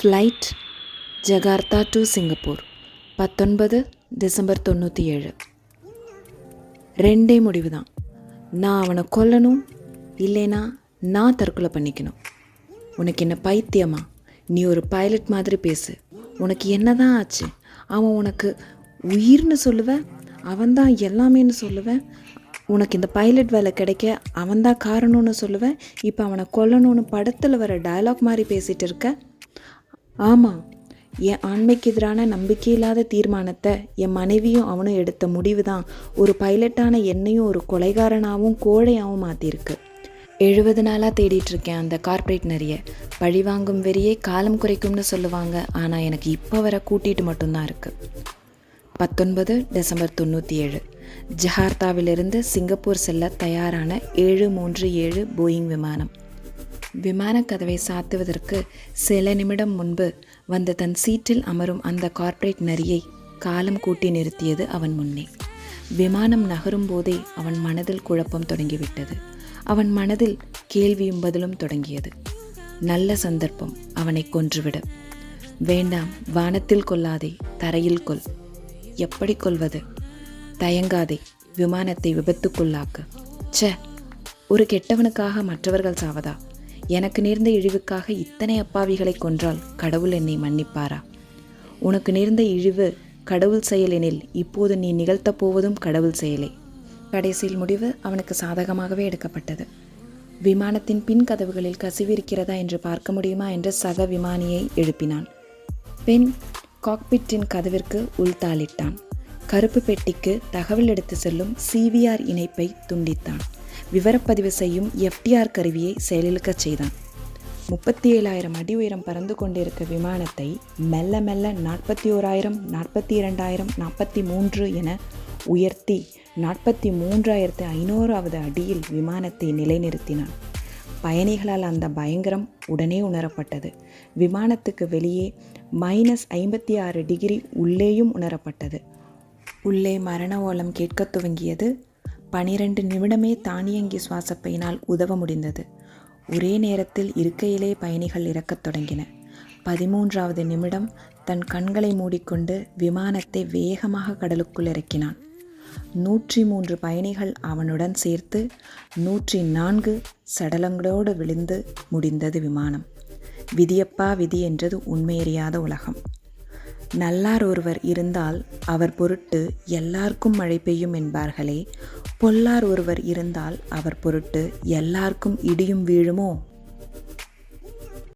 Flight Jakarta to Singapore 19 December 97. ரெண்டே முடிவு தான். நான் அவனை கொல்லணும், இல்லைனா நான் தற்கொலை பண்ணிக்கணும். உனக்கு என்ன பைத்தியமா? நீ ஒரு பைலட் மாதிரி பேசு. உனக்கு என்ன தான் ஆச்சு? அவன் உனக்கு உயிர்னு சொல்லுவேன், அவன்தான் எல்லாமேன்னு சொல்லுவேன். உனக்கு இந்த பைலட் வேலை கிடைக்க அவன்தான் காரணம்னு சொல்லுவேன். இப்போ அவனை கொல்லணும்னு படத்தில் வர டயலாக் மாதிரி பேசிகிட்டு இருக்க. ஆமாம், என் ஆண்மைக்கு எதிரான நம்பிக்கையில்லாத தீர்மானத்தை என் மனைவியும் அவனும் எடுத்த முடிவு தான் ஒரு பைலட்டான என்னையும் ஒரு கொலைகாரனாகவும் கோழையாகவும் மாற்றிருக்கு. 70 நாளாக தேடிட்டுருக்கேன் அந்த கார்ப்பரேட் நிறைய. பழிவாங்கும் வெறியே காலம் குறைக்கும்னு சொல்லுவாங்க, ஆனால் எனக்கு இப்போ வர கூட்டிகிட்டு மட்டும்தான் இருக்குது. 19 டிசம்பர் 97. ஜகார்த்தாவிலிருந்து சிங்கப்பூர் செல்ல தயாரான 737 போயிங் விமானம். விமான கதவை சாத்துவதற்கு சில நிமிடம் முன்பு வந்த தன் சீட்டில் அமரும் அந்த கார்ப்பரேட் நரியை காலம் கூட்டி நிறுத்தியது அவன் முன்னே. விமானம் நகரும் போதே அவன் மனதில் குழப்பம் தொடங்கிவிட்டது. அவன் மனதில் கேள்வியும் பதிலும் தொடங்கியது. நல்ல சந்தர்ப்பம் அவனை கொன்றுவிட. வேண்டாம், வானத்தில் கொல்லாதே, தரையில் கொல். எப்படி கொல்வது? தயங்காதே, விமானத்தை விபத்துக்குள்ளாக்கு. ச்சே, ஒரு கெட்டவனுக்காக மற்றவர்கள் சாவதா? எனக்கு நேர்ந்த இழிவுக்காக இத்தனை அப்பாவிகளை கொன்றால் கடவுள் என்னை மன்னிப்பாரா? உனக்கு நேர்ந்த இழிவு கடவுள் செயலெனில் இப்போது நீ நிகழ்த்தப் போவதும் கடவுள் செயலே. கடைசியில் முடிவு அவனுக்கு சாதகமாகவே எடுக்கப்பட்டது. விமானத்தின் பின் கதவுகளில் கசிவு இருக்கிறதா என்று பார்க்க முடியுமா என்று சக விமானியை எழுப்பினான். பெண் காக்பிட்டின் கதவிற்கு உள்தாளிட்டான். கருப்பு பெட்டிக்கு தகவல் எடுத்து செல்லும் CVR இணைப்பை துண்டித்தான். விவரப்பதிவு செய்யும் FTR கருவியை செயலிழக்கச் செய்தான். 37,000 அடி உயரம் பறந்து கொண்டிருக்க விமானத்தை மெல்ல மெல்ல 41,000, 42,000, 43 என உயர்த்தி 43,500வது அடியில் விமானத்தை நிலைநிறுத்தினான். பயணிகளால் அந்த பயங்கரம் உடனே உணரப்பட்டது. விமானத்துக்கு வெளியே -56 டிகிரி உள்ளேயும் உணரப்பட்டது. உள்ளே மரண ஓலம் கேட்கத் துவங்கியது. 12 நிமிடமே தானியங்கி சுவாசப்பையினால் உதவ முடிந்தது. ஒரே நேரத்தில் இருக்கையிலே பயணிகள் இறக்கத் தொடங்கின. 13வது நிமிடம் தன் கண்களை மூடிக்கொண்டு விமானத்தை வேகமாக கடலுக்குள் இறக்கினான். 103 பயணிகள் அவனுடன் சேர்த்து 104 சடலங்களோடு விழுந்து முடிந்தது விமானம். விதியப்பா விதி என்றது உண்மையறியாத உலகம். நல்லார் ஒருவர் இருந்தால் அவர் பொருட்டு எல்லாருக்கும் மழை பெய்யும் என்பார்களே, பொல்லார் ஒருவர் இருந்தால் அவர் பொருட்டு எல்லாருக்கும் இடியும் வீழுமோ?